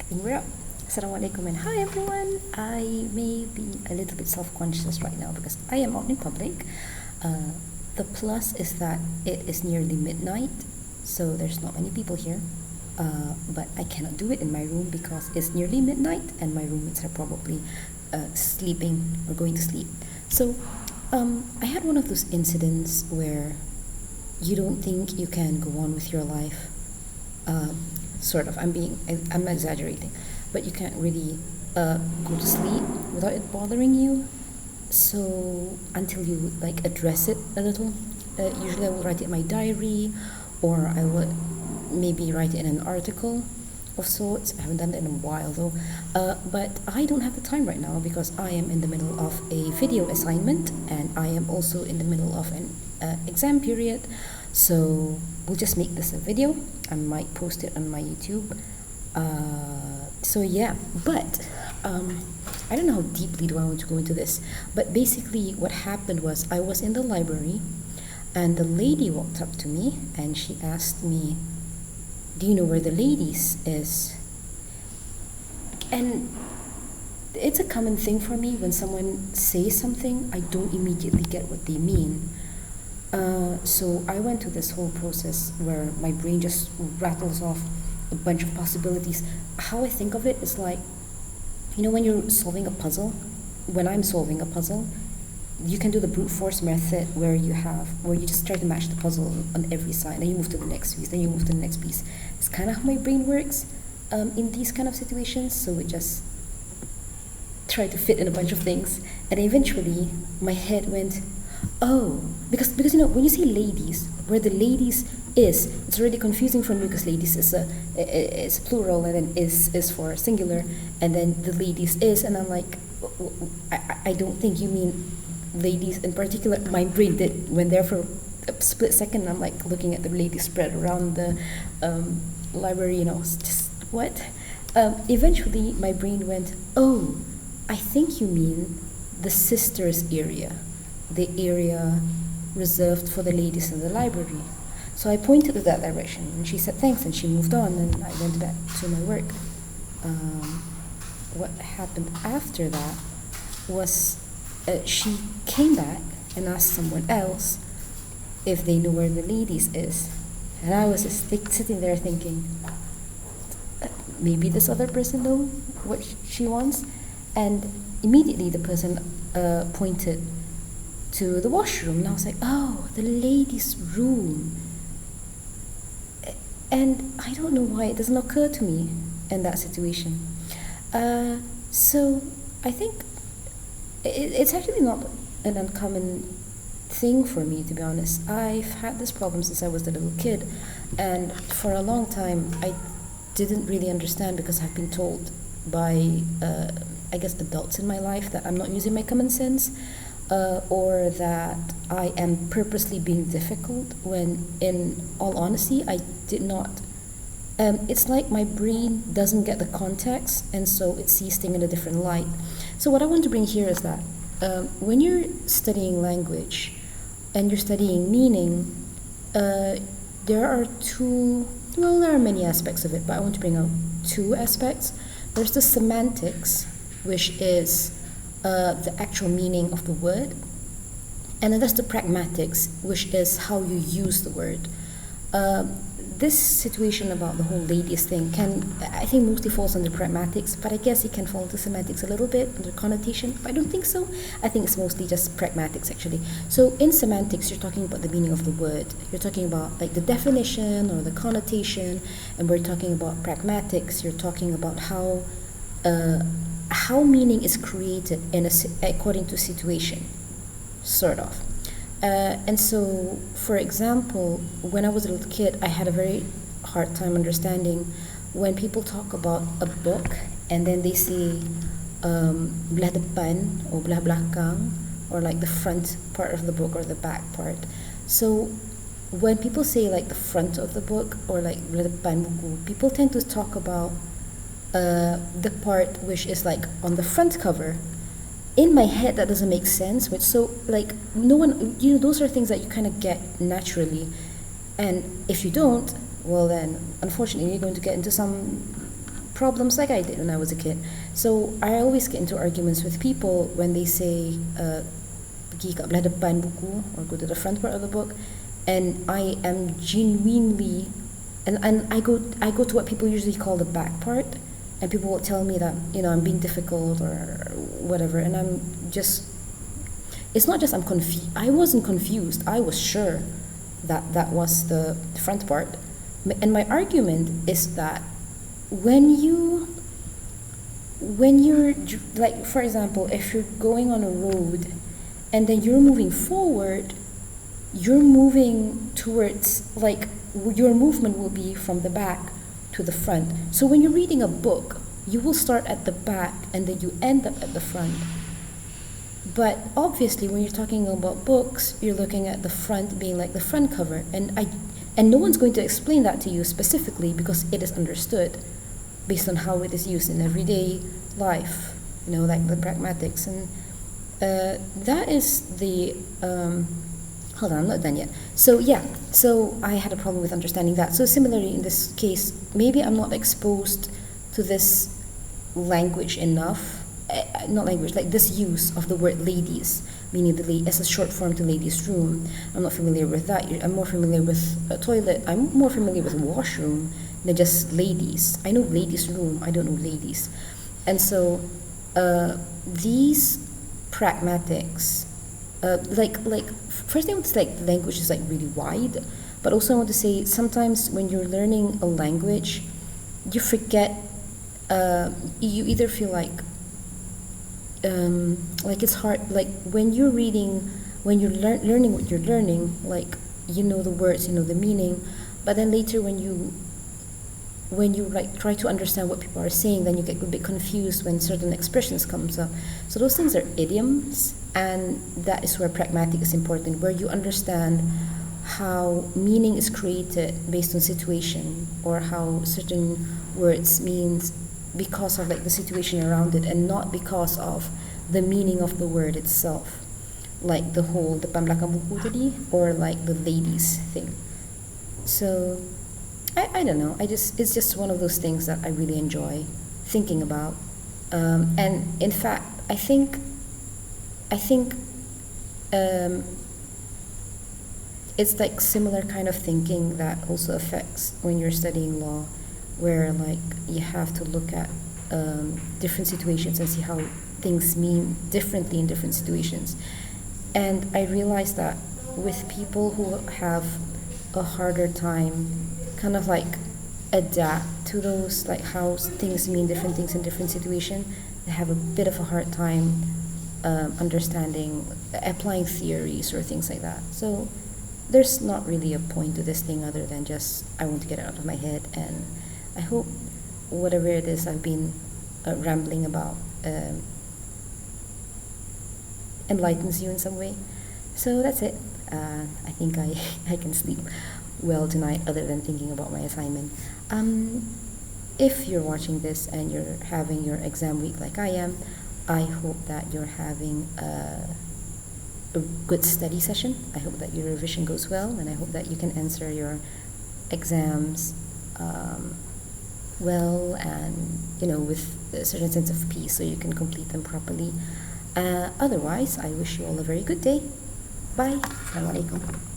think we're up. Assalamualaikum and hi everyone. I may be a little bit self-conscious right now because I am out in public. The plus is that it is nearly midnight, so there's not many people here. But I cannot do it in my room because it's nearly midnight and my roommates are probably sleeping or going to sleep. So I had one of those incidents where you don't think you can go on with your life. Sort of. I'm exaggerating, but you can't really go to sleep without it bothering you. So until you like address it a little, usually I will write it in my diary, or I would maybe write it in an article of sorts. I haven't done that in a while though, but I don't have the time right now because I am in the middle of a video assignment and I am also in the middle of an exam period. So we'll just make this a video. I might post it on my YouTube. So yeah, but I don't know how deeply do I want to go into this, but basically what happened was I was in the library and the lady walked up to me and she asked me, do you know where the ladies is? And it's a common thing for me when someone says something, I don't immediately get what they mean. So I went through this whole process where my brain just rattles off a bunch of possibilities. How I think of it is like, you know, when you're solving a puzzle, when I'm solving a puzzle, you can do the brute force method where you just try to match the puzzle on every side, then you move to the next piece, then you move to the next piece. It's kind of how my brain works in these kind of situations, so it just try to fit in a bunch of things, and eventually my head went, oh, because you know, when you say ladies, where the ladies is, it's already confusing for me because ladies is a plural and then is for singular, and then the ladies is, and I'm like, I don't think you mean ladies in particular. My brain went there for a split second, and I'm like looking at the ladies spread around the library, you know, just what? Eventually my brain went, oh, I think you mean the sisters area, the area reserved for the ladies in the library. So I pointed to that direction and she said thanks and she moved on and I went back to my work. What happened after that was she came back and asked someone else if they knew where the ladies is. And I was just sitting there thinking, maybe this other person knows what she wants. And immediately the person pointed to the washroom, and I was like, oh, the ladies' room. And I don't know why it doesn't occur to me in that situation. So I think it's actually not an uncommon thing for me, to be honest. I've had this problem since I was a little kid, and for a long time I didn't really understand because I've been told by I guess adults in my life that I'm not using my common sense, or that I am purposely being difficult when in all honesty I did not. It's like my brain doesn't get the context and so it sees things in a different light. So what I want to bring here is that when you're studying language and you're studying meaning, there are many aspects of it, but I want to bring out two aspects. There's the semantics, which is the actual meaning of the word, and then there's the pragmatics, which is how you use the word. This situation about the whole ladies thing I think mostly falls under pragmatics, but I guess it can fall into semantics a little bit under connotation, but I don't think so. I think it's mostly just pragmatics actually. So in semantics, you're talking about the meaning of the word. You're talking about like the definition or the connotation, and we're talking about pragmatics. You're talking about how meaning is created according to situation, sort of. And so, for example, when I was a little kid, I had a very hard time understanding when people talk about a book and then they say belah depan or belah belakang, or like the front part of the book or the back part. So when people say like the front of the book or like belah depan buku, people tend to talk about the part which is like on the front cover. In my head that doesn't make sense, which so like no one, you know, those are things that you kind of get naturally, and if you don't, well then unfortunately you're going to get into some problems like I did when I was a kid. So I always get into arguments with people when they say, pergi kat belah depan buku, or go to the front part of the book, and I am genuinely, and I go to what people usually call the back part, and people will tell me that, you know, I'm being difficult or whatever, and I'm just, it's not just I'm confused. I wasn't confused. I was sure that that was the front part. And my argument is that when you're, like, for example, if you're going on a road and then you're moving forward, you're moving towards, like, your movement will be from the back to the front. So when you're reading a book, you will start at the back and then you end up at the front. But obviously, when you're talking about books, you're looking at the front being like the front cover, and no one's going to explain that to you specifically because it is understood based on how it is used in everyday life, you know, like the pragmatics. And that is the, hold on, I'm not done yet. So yeah, so I had a problem with understanding that. So similarly in this case, maybe I'm not exposed to this language enough, not language, like this use of the word ladies, meaning as a short form to ladies' room. I'm not familiar with that. I'm more familiar with a toilet. I'm more familiar with washroom than just ladies. I know ladies' room, I don't know ladies. And so these pragmatics, like first thing I want to say, like, language is like really wide, but also I want to say sometimes when you're learning a language, you forget, you either feel like it's hard, like when you're reading, when you're learning what you're learning, like, you know the words, you know the meaning, but then later when you like try to understand what people are saying, then you get a bit confused when certain expressions comes up. So those things are idioms, and that is where pragmatic is important, where you understand how meaning is created based on situation, or how certain words means because of like the situation around it, and not because of the meaning of the word itself, like the whole depan belakang buku tadi, or like the ladies thing. So I don't know, it's just one of those things that I really enjoy thinking about, and in fact I think it's like similar kind of thinking that also affects when you're studying law, where like you have to look at different situations and see how things mean differently in different situations. And I realized that with people who have a harder time kind of like adapt to those, like how things mean different things in different situations, they have a bit of a hard time understanding, applying theories or things like that. So there's not really a point to this thing other than just I want to get it out of my head, and I hope whatever it is I've been rambling about enlightens you in some way. So that's it. I think I can sleep well tonight other than thinking about my assignment. If you're watching this and you're having your exam week like I am, I hope that you're having a good study session. I hope that your revision goes well, and I hope that you can answer your exams well, and with a certain sense of peace, so you can complete them properly. Otherwise, I wish you all a very good day. Bye. Assalamu alaikum.